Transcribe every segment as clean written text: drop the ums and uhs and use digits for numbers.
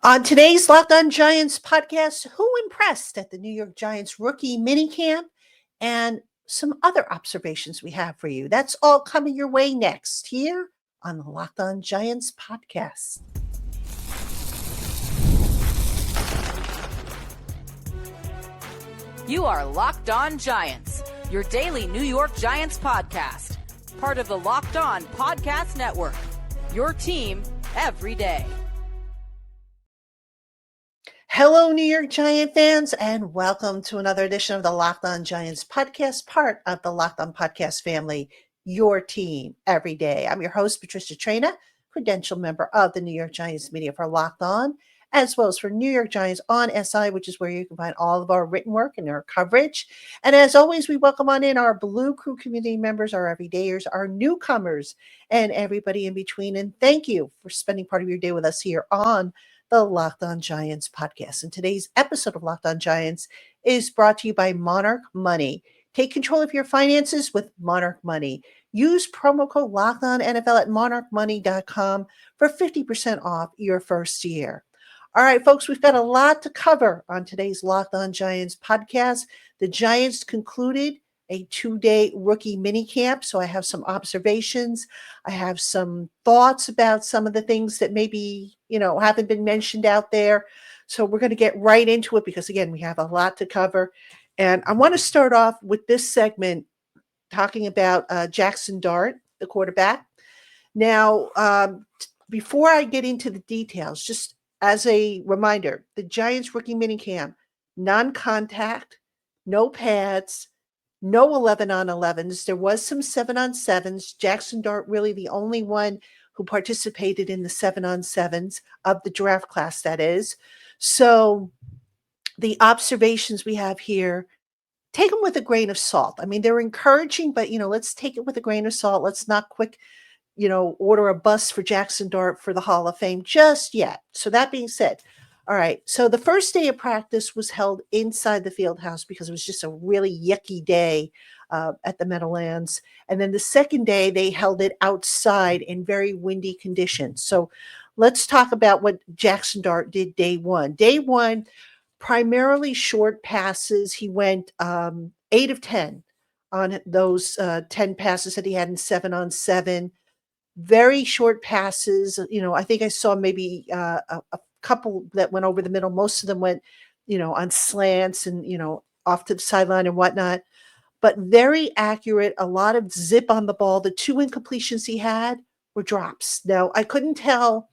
On today's Locked On Giants podcast, who impressed at the New York Giants rookie minicamp and some other observations we have for you. That's all coming your way next here on the Locked On Giants podcast. You are Locked On Giants, your daily New York Giants podcast, part of the Locked On Podcast Network, your team every day. Hello, New York Giant fans, and welcome to another edition of the Locked On Giants podcast, part of the Locked On Podcast family, your team every day. I'm your host, Patricia Traina, credential member of the New York Giants media for Locked On, as well as for New York Giants on SI, which is where you can find all of our written work and our coverage. And as always, we welcome on in our Blue Crew community members, our everydayers, our newcomers, and everybody in between. And thank you for spending part of your day with us here on the Locked On Giants podcast. And today's episode of Locked On Giants is brought to you by Monarch Money. Take control of your finances with Monarch Money. Use promo code LOCKEDONNFL at monarchmoney.com for 50% off your first year. All right, folks, we've got a lot to cover on today's Locked On Giants podcast. The Giants concluded a 2-day rookie minicamp, so I have some observations. I have some thoughts about some of the things that maybe, haven't been mentioned out there. So we're going to get right into it because, again, we have a lot to cover. And I want to start off with this segment talking about Jaxson Dart, the quarterback. Now, before I get into the details, just as a reminder, the Giants rookie minicamp, non-contact, no pads, no 11-on-11s. There was some 7-on-7s. Jaxson Dart really the only one who participated in the 7-on-7s of the draft class, that is. So the observations we have here, take them with a grain of salt. I mean, they're encouraging, but, let's take it with a grain of salt. Let's not quick, order a bus for Jaxson Dart for the Hall of Fame just yet. So that being said, all right, so the first day of practice was held inside the field house because it was just a really yucky day at the Meadowlands. And then the second day, they held it outside in very windy conditions. So let's talk about what Jaxson Dart did day one. Day one, primarily short passes. He went 8 of 10 on those 10 passes that he had in 7-on-7. Very short passes. I think I saw maybe a couple that went over the middle. Most of them went, on slants and, off to the sideline and whatnot, but very accurate, a lot of zip on the ball. The 2 incompletions he had were drops. Now, I couldn't tell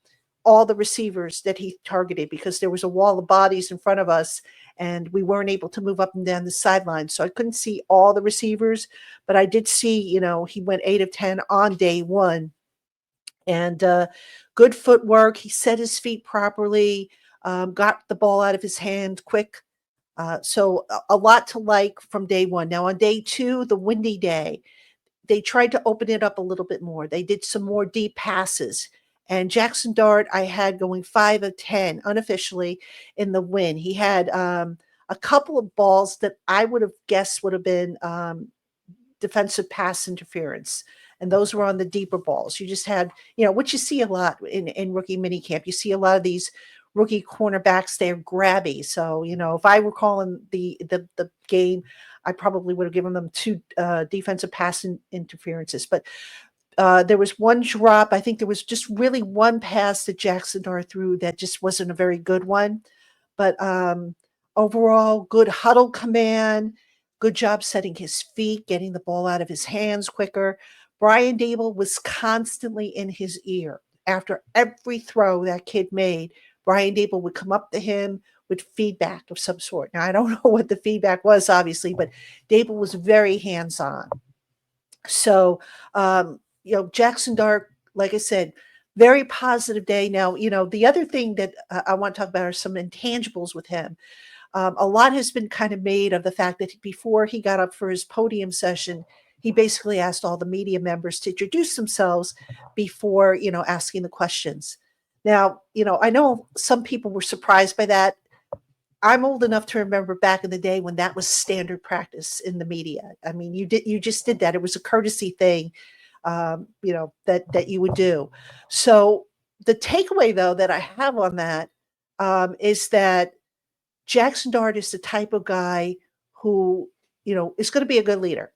all the receivers that he targeted because there was a wall of bodies in front of us and we weren't able to move up and down the sideline. So I couldn't see all the receivers, but I did see, he went 8 of 10 on day one. And good footwork. He set his feet properly, got the ball out of his hand quick. So a lot to like from day one. Now on day two, the windy day, they tried to open it up a little bit more. They did some more deep passes. And Jaxson Dart, I had going 5 of 10 unofficially in the win. He had a couple of balls that I would have guessed would have been defensive pass interference. And those were on the deeper balls. You just had, what you see a lot in rookie minicamp. You see a lot of these rookie cornerbacks, they're grabby. So, if I were calling the game, I probably would have given them 2 defensive pass interferences. But there was one drop. I think there was just really one pass that Jaxson Dart threw that just wasn't a very good one. But overall, good huddle command, good job setting his feet, getting the ball out of his hands quicker. Brian Daboll was constantly in his ear. After every throw that kid made, Brian Daboll would come up to him with feedback of some sort. Now, I don't know what the feedback was, obviously, but Daboll was very hands-on. So, Jaxson Dart, like I said, very positive day. Now, the other thing that I want to talk about are some intangibles with him. A lot has been kind of made of the fact that before he got up for his podium session, he basically asked all the media members to introduce themselves before, asking the questions. Now, I know some people were surprised by that. I'm old enough to remember back in the day when that was standard practice in the media. I mean, you just did that. It was a courtesy thing, that you would do. So the takeaway, though, that I have on that, is that Jaxson Dart is the type of guy who, is going to be a good leader.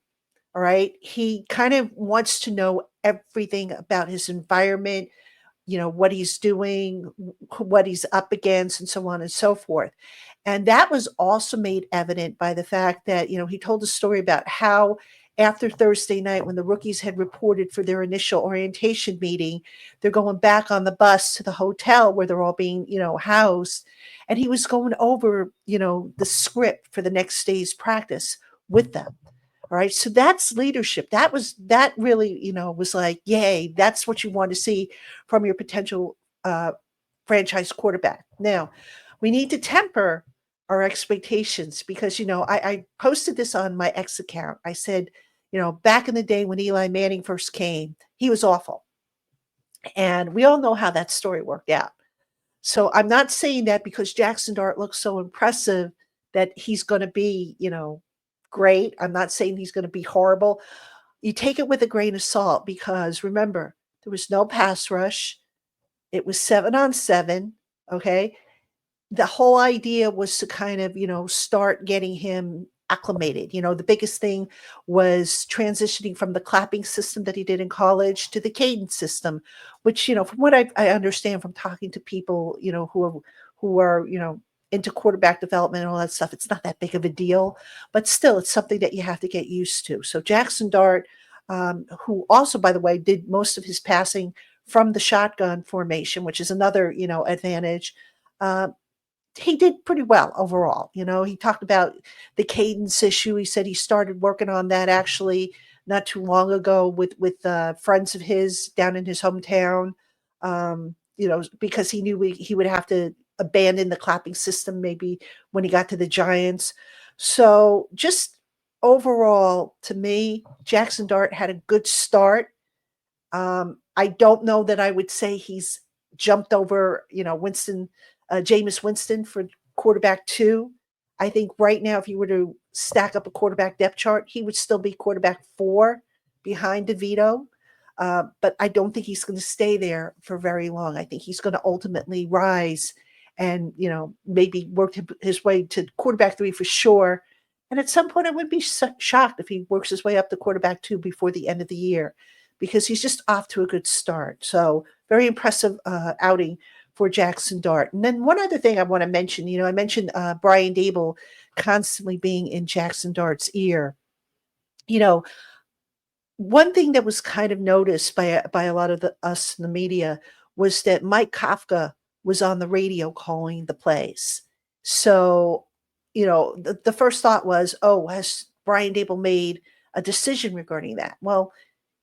All right. He kind of wants to know everything about his environment, what he's doing, what he's up against, and so on and so forth. And that was also made evident by the fact that, he told a story about how after Thursday night, when the rookies had reported for their initial orientation meeting, they're going back on the bus to the hotel where they're all being, housed. And he was going over, the script for the next day's practice with them. All right. So that's leadership. That really, was like, yay, that's what you want to see from your potential franchise quarterback. Now, we need to temper our expectations because, I posted this on my X account. I said, back in the day when Eli Manning first came, he was awful. And we all know how that story worked out. So I'm not saying that because Jaxson Dart looks so impressive that he's going to be, great. I'm not saying he's going to be horrible. You take it with a grain of salt because remember, there was no pass rush. It was 7-on-7. Okay. The whole idea was to kind of, start getting him acclimated. The biggest thing was transitioning from the clapping system that he did in college to the cadence system, which, from what I understand from talking to people, who are, into quarterback development and all that stuff, it's not that big of a deal, but still it's something that you have to get used to. So Jaxson Dart, who also, by the way, did most of his passing from the shotgun formation, which is another, advantage. He did pretty well overall. He talked about the cadence issue. He said he started working on that actually not too long ago with friends of his down in his hometown. Because he knew he would have to abandon the clapping system maybe when he got to the Giants. So just overall, to me, Jaxson Dart had a good start. I don't know that I would say he's jumped over, Jameis Winston for quarterback 2. I think right now, if you were to stack up a quarterback depth chart, he would still be quarterback 4 behind DeVito. But I don't think he's going to stay there for very long. I think he's going to ultimately rise and, maybe work his way to quarterback 3 for sure. And at some point, I wouldn't be shocked if he works his way up to quarterback 2 before the end of the year because he's just off to a good start. So very impressive outing for Jaxson Dart. And then one other thing I want to mention, I mentioned Brian Daboll constantly being in Jaxson Dart's ear. One thing that was kind of noticed by a lot of us in the media was that Mike Kafka was on the radio calling the plays. So, the first thought was, oh, has Brian Daboll made a decision regarding that? Well,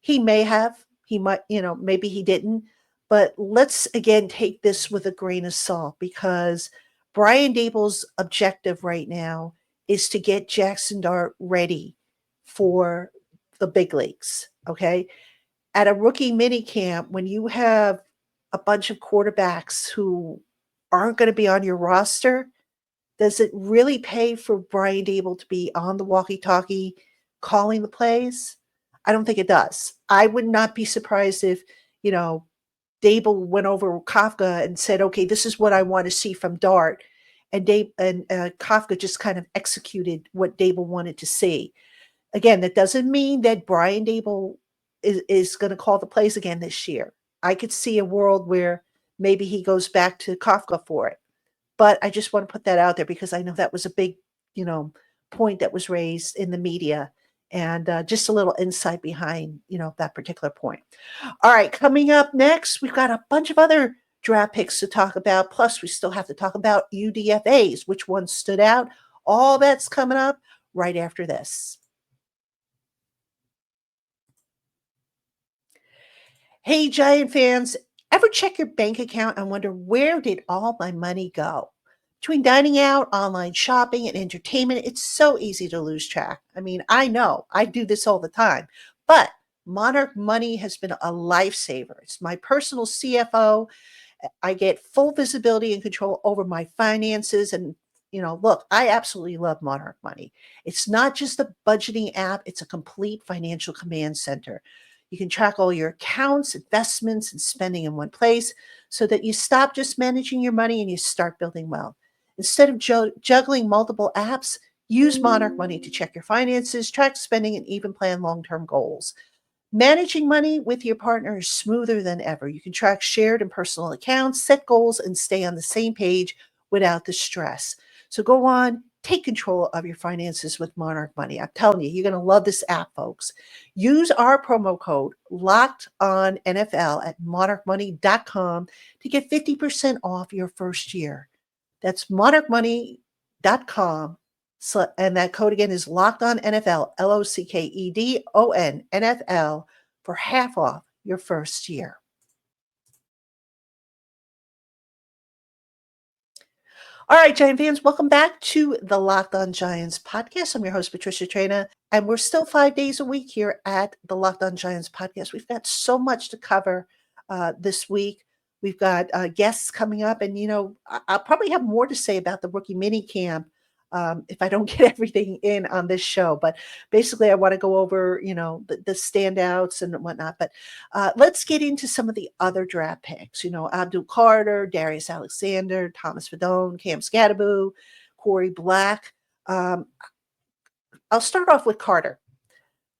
he may have. He might, maybe he didn't. But let's again take this with a grain of salt because Brian Daboll's objective right now is to get Jaxson Dart ready for the big leagues. Okay. At a rookie minicamp, when you have a bunch of quarterbacks who aren't going to be on your roster, does it really pay for Brian Daboll to be on the walkie-talkie calling the plays? I don't think it does. I would not be surprised if, Daboll went over Kafka and said, okay, this is what I want to see from Dart. And Kafka just kind of executed what Daboll wanted to see. Again, that doesn't mean that Brian Daboll is going to call the plays again this year. I could see a world where maybe he goes back to Kafka for it. But I just want to put that out there because I know that was a big, point that was raised in the media. And just a little insight behind, that particular point. All right, coming up next, we've got a bunch of other draft picks to talk about. Plus, we still have to talk about UDFAs, which ones stood out. All that's coming up right after this. Hey, Giant fans, ever check your bank account and wonder where did all my money go? Between dining out, online shopping, and entertainment, it's so easy to lose track. I mean, I know I do this all the time, but Monarch Money has been a lifesaver. It's my personal CFO. I get full visibility and control over my finances. And, look, I absolutely love Monarch Money. It's not just a budgeting app, it's a complete financial command center. You can track all your accounts, investments, and spending in one place so that you stop just managing your money and you start building wealth. Instead of juggling multiple apps, use Monarch Money to check your finances, track spending, and even plan long term goals. Managing money with your partner is smoother than ever. You can track shared and personal accounts, set goals, and stay on the same page without the stress. So go on, take control of your finances with Monarch Money. I'm telling you, you're going to love this app, folks. Use our promo code Locked On NFL at monarchmoney.com to get 50% off your first year. That's monarchmoney.com. And that code again is Locked On NFL, LOCKEDON NFL for half off your first year. All right, Giant fans, welcome back to the Locked On Giants podcast. I'm your host, Patricia Traina, and we're still 5 days a week here at the Locked On Giants podcast. We've got so much to cover this week. We've got guests coming up, and, I'll probably have more to say about the rookie minicamp if I don't get everything in on this show. But basically, I want to go over, the standouts and whatnot. But let's get into some of the other draft picks. Abdul Carter, Darius Alexander, Thomas Fedone, Cam Skattebo, Corey Black. I'll start off with Carter.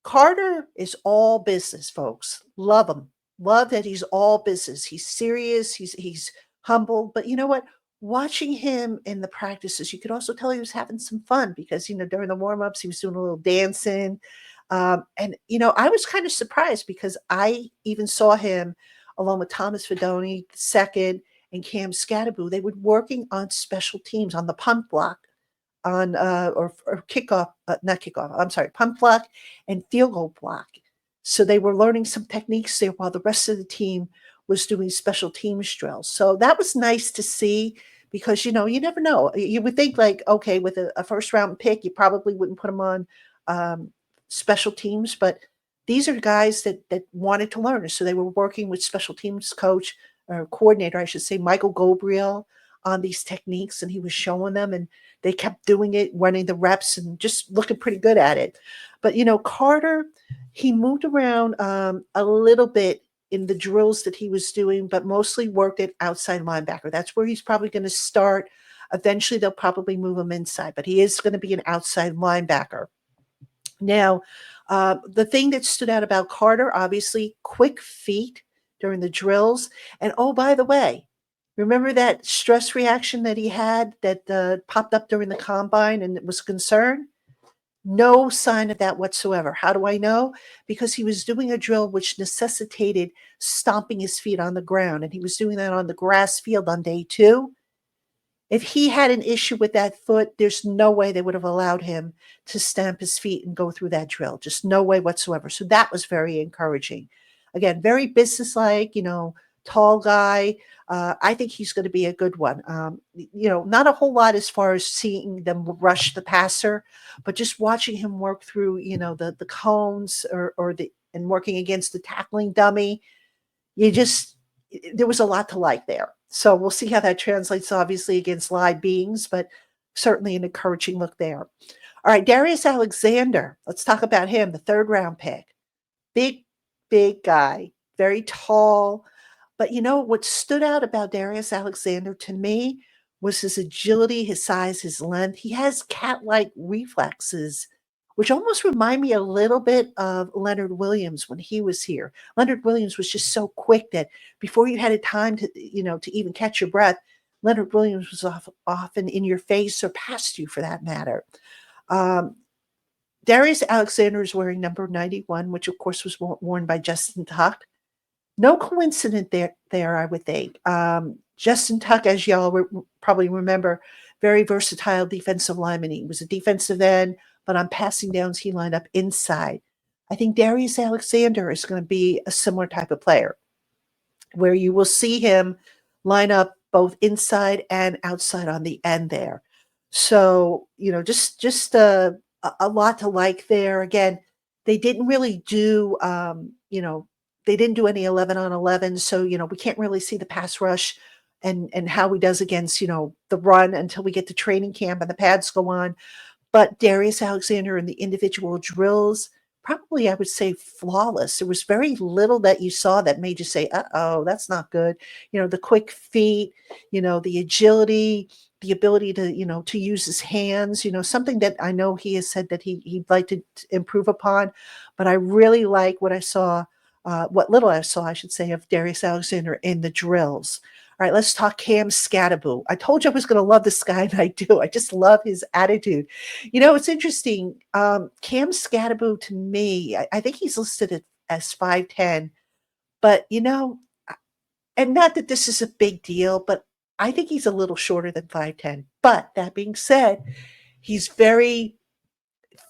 Carter is all business, folks. Love him. Love that he's all business. He's serious. He's humble. But you know what? Watching him in the practices, you could also tell he was having some fun because, during the warm-ups, he was doing a little dancing. I was kind of surprised because I even saw him along with Thomas Fedone, second, and Cam Skattebo. They were working on special teams on the punt block on or kickoff, not kickoff, I'm sorry, punt block and field goal block. So they were learning some techniques there while the rest of the team was doing special teams drills. So that was nice to see because, you never know. You would think like, okay, with a first round pick, you probably wouldn't put them on special teams, but these are guys that wanted to learn. So they were working with special teams coach or coordinator, I should say, Michael Gabriel on these techniques, and he was showing them, and they kept doing it, running the reps and just looking pretty good at it. But, Carter, he moved around a little bit in the drills that he was doing, but mostly worked at outside linebacker. That's where he's probably going to start. Eventually, they'll probably move him inside, but he is going to be an outside linebacker. Now, the thing that stood out about Carter, obviously, quick feet during the drills. And, oh, by the way, remember that stress reaction that he had that popped up during the combine and it was a concern? No sign of that whatsoever. How do I know? Because he was doing a drill which necessitated stomping his feet on the ground, and he was doing that on the grass field on day 2. If he had an issue with that foot, there's no way they would have allowed him to stamp his feet and go through that drill. Just no way whatsoever. So that was very encouraging. Again, very businesslike, tall guy. I think he's going to be a good one. Not a whole lot as far as seeing them rush the passer, but just watching him work through, the cones and working against the tackling dummy. There was a lot to like there. So we'll see how that translates, obviously, against live beings, but certainly an encouraging look there. All right, Darius Alexander. Let's talk about him, the 3rd round pick. Big guy, very tall. But what stood out about Darius Alexander to me was his agility, his size, his length. He has cat-like reflexes, which almost remind me a little bit of Leonard Williams when he was here. Leonard Williams was just so quick that before you had a time to even catch your breath, Leonard Williams was often in your face or past you for that matter. Darius Alexander is wearing number 91, which of course was worn by Jaxson Dart. No coincidence there, I would think. Jaxson Dart, as y'all probably remember, very versatile defensive lineman. He was a defensive end, but on passing downs, he lined up inside. I think Darius Alexander is going to be a similar type of player where you will see him line up both inside and outside on the end there. So, just a lot to like there. Again, they didn't really do, they didn't do any 11 on 11. So, we can't really see the pass rush and how he does against, the run until we get to training camp and the pads go on. But Darius Alexander in the individual drills probably, I would say, flawless. There was very little that you saw that made you say, "Uh-oh, that's not good." The quick feet, the agility, the ability to, to use his hands, something that I know he has said that he'd like to improve upon. But I really like what I saw, what little I saw, I should say, of Darius Alexander in the drills. All right, let's talk Cam Skattebo. I told you I was going to love this guy, and I do. I just love his attitude. It's interesting. Cam Skattebo, to me, I think he's listed as 5'10", but and not that this is a big deal, but I think he's a little shorter than 5'10". But that being said, he's very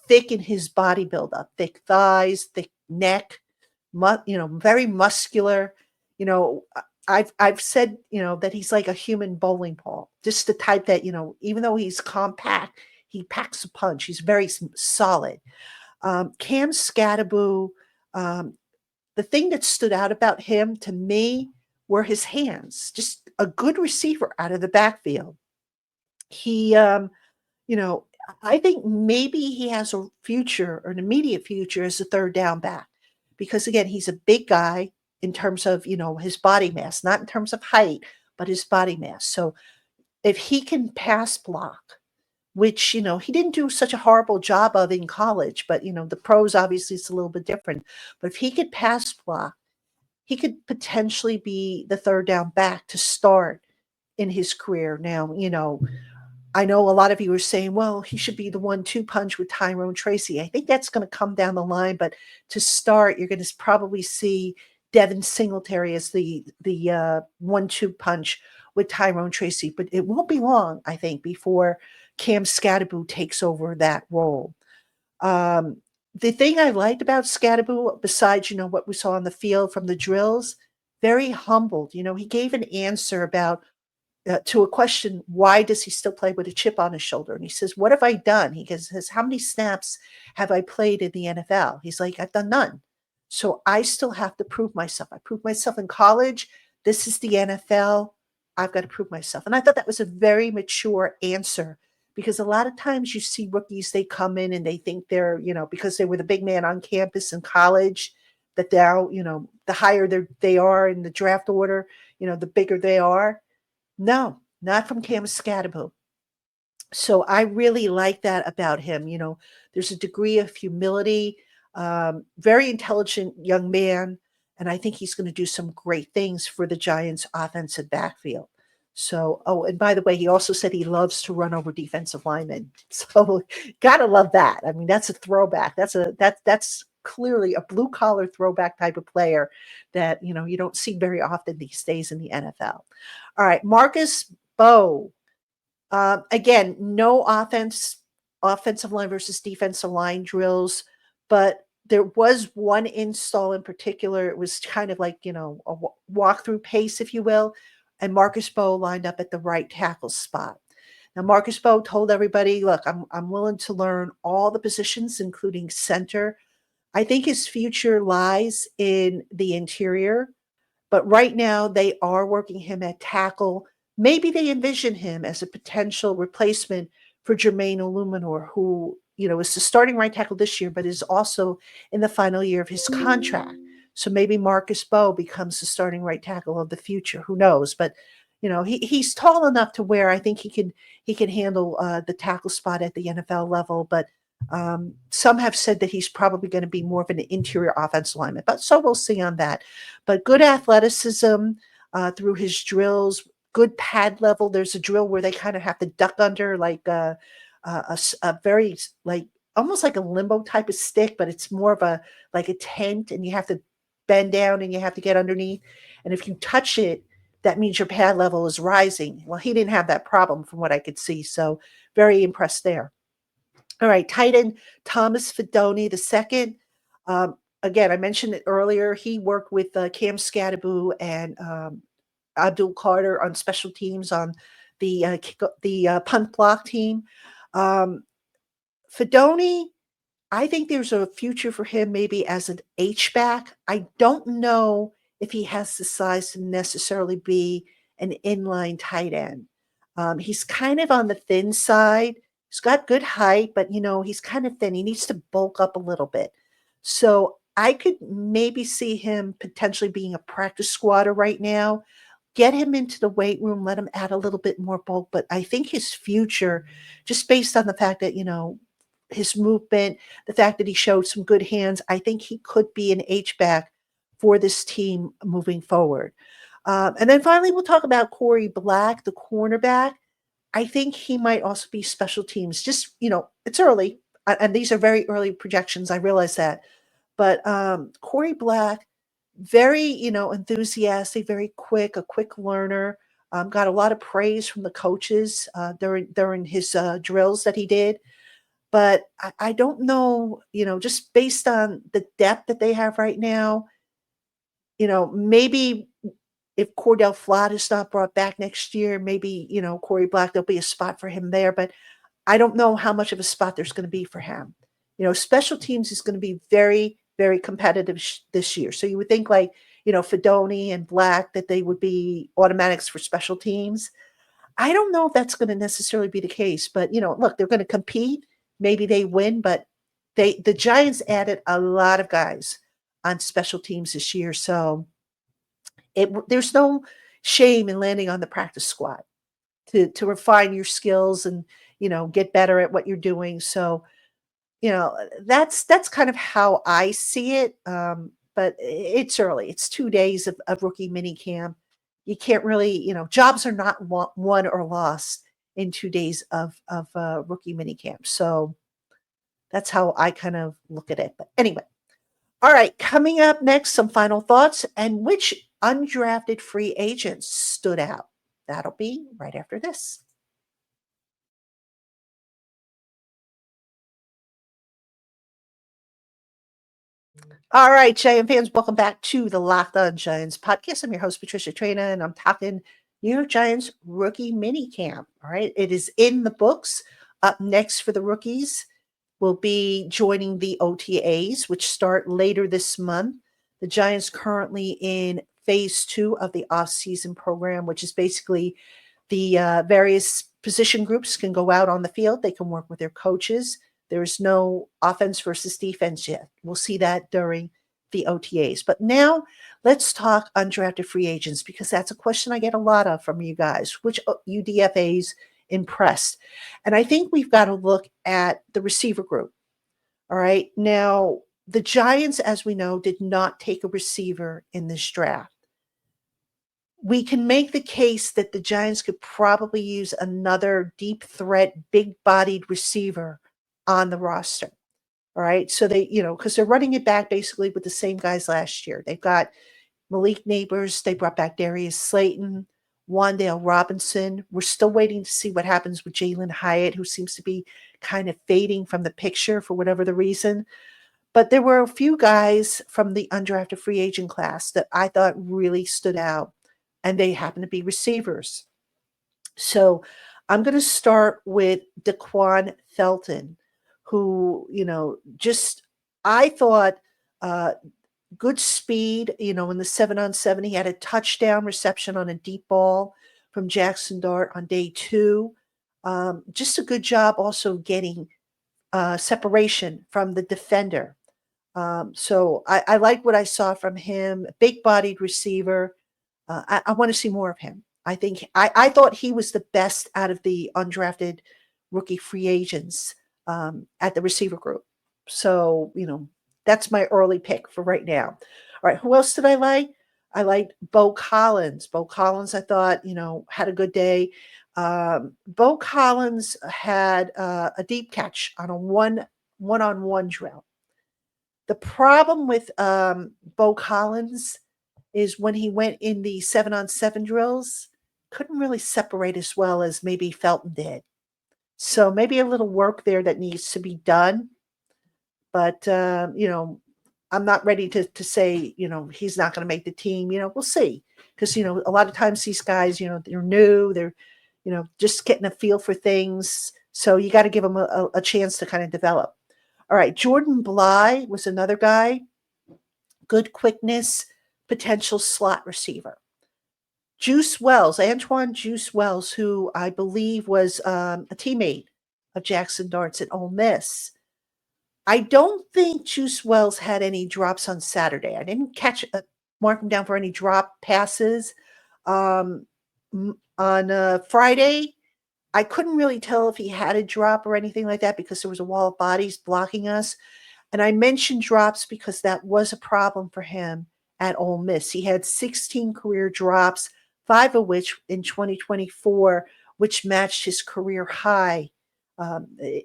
thick in his body buildup, thick thighs, thick neck, very muscular. You know, I've said, that he's like a human bowling ball, just the type that, even though he's compact, he packs a punch. He's very solid. Cam Skattebo, um, the thing that stood out about him to me were his hands, just a good receiver out of the backfield. He, you know, I think maybe he has a future or an immediate future as a third down back because, again, he's a big guy in terms of, his body mass, not in terms of height, but his body mass. So if he can pass block, which, he didn't do such a horrible job of in college, but, the pros obviously it's a little bit different. But if he could pass block, he could potentially be the third down back to start in his career. Now, I know a lot of you are saying, well, he should be the 1-2 punch with Tyrone Tracy. I think that's going to come down the line, but to start, you're going to probably see Devin Singletary as the 1-2 punch with Tyrone Tracy. But it won't be long, I think, before Cam Skattebo takes over that role. The thing I liked about Skattebo, besides, what we saw on the field from the drills, very humbled. He gave an answer about to a question, why does he still play with a chip on his shoulder? And he says, what have I done? He says, how many snaps have I played in the NFL? He's like, I've done none. So I still have to prove myself. I proved myself in college. This is the NFL. I've got to prove myself. And I thought that was a very mature answer because a lot of times you see rookies, they come in and they think they're, because they were the big man on campus in college, that now, the higher they are in the draft order, the bigger they are. No, not from Cam Skattebo. So I really like that about him. There's a degree of humility, very intelligent young man, and I think he's going to do some great things for the Giants' offensive backfield. So, and by the way, he also said he loves to run over defensive linemen. So, gotta love that. I mean, that's a throwback. That's clearly a blue collar throwback type of player that you don't see very often these days in the NFL. All right, Marcus Bowe. Again, no offensive line versus defensive line drills, but there was one install in particular. It was kind of like, a walkthrough pace, if you will. And Marcus Bowe lined up at the right tackle spot. Now, Marcus Bowe told everybody, look, I'm willing to learn all the positions, including center. I think his future lies in the interior. But right now, they are working him at tackle. Maybe they envision him as a potential replacement for Jermaine Illuminor, who, is the starting right tackle this year, but is also in the final year of his contract. So maybe Marcus Bowe becomes the starting right tackle of the future. Who knows? But he's tall enough to where I think he can handle the tackle spot at the NFL level. But some have said that he's probably going to be more of an interior offensive lineman, but so we'll see on that. But good athleticism through his drills, good pad level. There's a drill where they kind of have to duck under like a very like almost like a limbo type of stick, but it's more of like a tent, and you have to bend down and you have to get underneath. And if you touch it, that means your pad level is rising. Well, he didn't have that problem from what I could see, so very impressed there. All right, tight end Thomas Fidone II. Again, I mentioned it earlier. He worked with Cam Skattebo and Abdul Carter on special teams on the punt block team. Fidone, I think there's a future for him maybe as an H-back. I don't know if he has the size to necessarily be an inline tight end. He's kind of on the thin side. He's got good height, but, he's kind of thin. He needs to bulk up a little bit. So I could maybe see him potentially being a practice squatter right now. Get him into the weight room, let him add a little bit more bulk. But I think his future, just based on the fact that, his movement, the fact that he showed some good hands, I think he could be an H-back for this team moving forward. And then finally, we'll talk about Corey Black, the cornerback. I think he might also be special teams. Just, it's early, and these are very early projections. I realize that. But Corey Black, very, enthusiastic, very quick, a quick learner. Got a lot of praise from the coaches during his drills that he did. But I don't know, just based on the depth that they have right now, maybe if Cordell Flott is not brought back next year, maybe, Corey Black, there'll be a spot for him there. But I don't know how much of a spot there's going to be for him. Special teams is going to be very, very competitive this year. So you would think like, Fedoni and Black, that they would be automatics for special teams. I don't know if that's going to necessarily be the case, but look, they're going to compete. Maybe they win, but the Giants added a lot of guys on special teams this year. So there's no shame in landing on the practice squad to refine your skills and, get better at what you're doing. So, that's kind of how I see it. But it's early. It's 2 days of rookie mini camp. You can't really, jobs are not won or lost in 2 days of rookie mini camp. So that's how I kind of look at it. But anyway, all right. Coming up next, some final thoughts and which undrafted free agents stood out. That'll be right after this. All right, Giant fans, welcome back to the Locked On Giants podcast. I'm your host, Patricia Traina, and I'm talking New York Giants rookie mini camp. All right, it is in the books. Up next for the rookies will be joining the OTAs, which start later this month. The Giants currently in phase 2 of the offseason program, which is basically the various position groups can go out on the field. They can work with their coaches. There's no offense versus defense yet. We'll see that during the OTAs. But now let's talk undrafted free agents because that's a question I get a lot of from you guys. Which UDFAs impressed? And I think we've got to look at the receiver group. All right. Now, the Giants, as we know, did not take a receiver in this draft. We can make the case that the Giants could probably use another deep threat, big-bodied receiver on the roster. All right. So they, because they're running it back basically with the same guys last year. They've got Malik Neighbors. They brought back Darius Slayton, Wan'Dale Robinson. We're still waiting to see what happens with Jalen Hyatt, who seems to be kind of fading from the picture for whatever the reason. But there were a few guys from the undrafted free agent class that I thought really stood out, and they happen to be receivers. So I'm going to start with Daquan Felton, who, I thought good speed, in the 7-on-7. He had a touchdown reception on a deep ball from Jaxson Dart on day 2. Just a good job also getting separation from the defender. So I like what I saw from him. Big-bodied receiver. I want to see more of him. I think I thought he was the best out of the undrafted rookie free agents at the receiver group. So, that's my early pick for right now. All right. Who else did I like? I liked Bo Collins. Bo Collins, I thought, had a good day. Bo Collins had a deep catch on a one-on-one drill. The problem with Bo Collins is when he went in the 7-on-7 drills, couldn't really separate as well as maybe Felton did. So maybe a little work there that needs to be done. But, I'm not ready to say, he's not going to make the team. We'll see. Because, a lot of times these guys, they're new. They're, just getting a feel for things. So you got to give them a chance to kind of develop. All right. Jordan Bly was another guy. Good quickness, potential slot receiver. Juice Wells, Antoine Juice Wells, who I believe was a teammate of Jaxson Dart's at Ole Miss. I don't think Juice Wells had any drops on Saturday. I didn't mark him down for any drop passes. Um, on Friday, I couldn't really tell if he had a drop or anything like that because there was a wall of bodies blocking us. And I mentioned drops because that was a problem for him at Ole Miss. He had 16 career drops, 5 of which in 2024, which matched his career high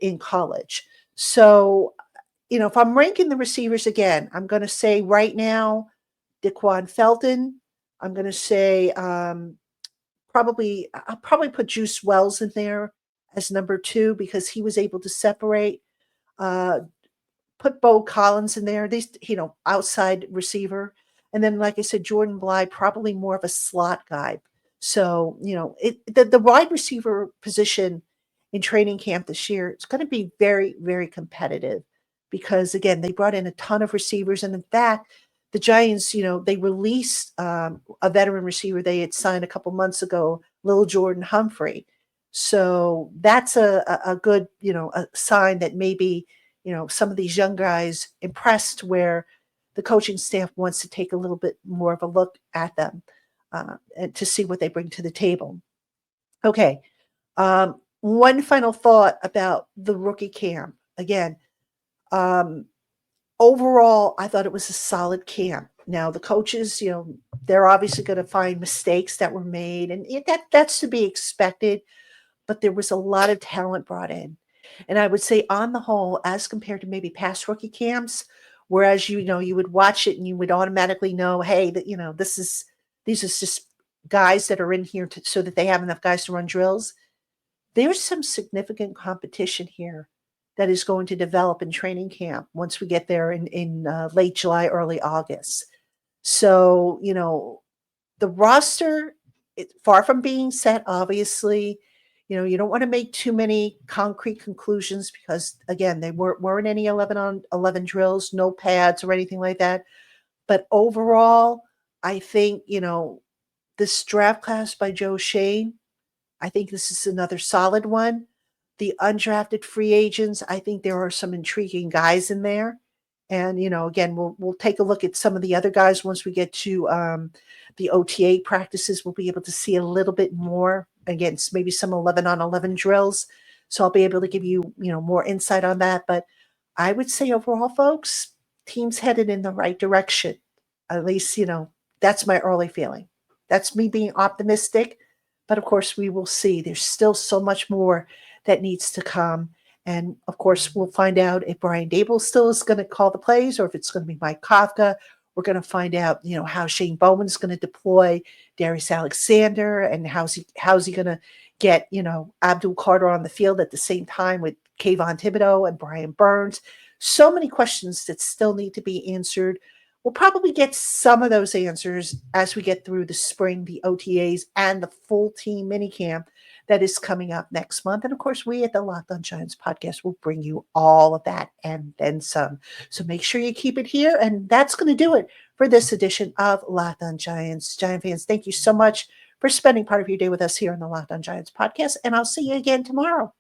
in college. So, if I'm ranking the receivers again, I'm going to say right now, Daquan Felton. I'm going to say I'll probably put Juice Wells in there as number 2 because he was able to separate. Uh, put Bo Collins in there, these, outside receiver. And then, like I said, Jordan Bly, probably more of a slot guy. So, the wide receiver position in training camp this year, it's going to be very, very competitive because, again, they brought in a ton of receivers. And in fact, the Giants, they released a veteran receiver they had signed a couple months ago, Lil Jordan Humphrey. So that's a good, a sign that maybe, some of these young guys impressed where the coaching staff wants to take a little bit more of a look at them and to see what they bring to the table. Okay. One final thought about the rookie camp. Again, overall, I thought it was a solid camp. Now, the coaches, they're obviously going to find mistakes that were made, and that's to be expected, but there was a lot of talent brought in. And I would say on the whole, as compared to maybe past rookie camps, whereas you would watch it and you would automatically know, hey, that these are just guys that are in here so that they have enough guys to run drills. There's some significant competition here that is going to develop in training camp once we get there in late July, early August. So, the roster, it's far from being set, obviously. You don't want to make too many concrete conclusions because, again, they weren't any 11 on 11 drills, no pads or anything like that. But overall, I think, this draft class by Joe Shane, I think this is another solid one. The undrafted free agents, I think there are some intriguing guys in there. And, again, we'll take a look at some of the other guys once we get to the OTA practices. We'll be able to see a little bit more against maybe some 11 on 11 drills. So I'll be able to give you, more insight on that. But I would say overall, folks, team's headed in the right direction. At least, that's my early feeling. That's me being optimistic. But of course, we will see. There's still so much more that needs to come. And of course, we'll find out if Brian Dable still is going to call the plays or if it's going to be Mike Kafka. We're going to find out, how Shane Bowman's going to deploy Darius Alexander and how's he going to get, Abdul Carter on the field at the same time with Kayvon Thibodeau and Brian Burns. So many questions that still need to be answered. We'll probably get some of those answers as we get through the spring, the OTAs, and the full team minicamp that is coming up next month. And of course, we at the Locked On Giants podcast will bring you all of that and then some. So make sure you keep it here. And that's going to do it for this edition of Locked On Giants. Giant fans, thank you so much for spending part of your day with us here on the Locked On Giants podcast. And I'll see you again tomorrow.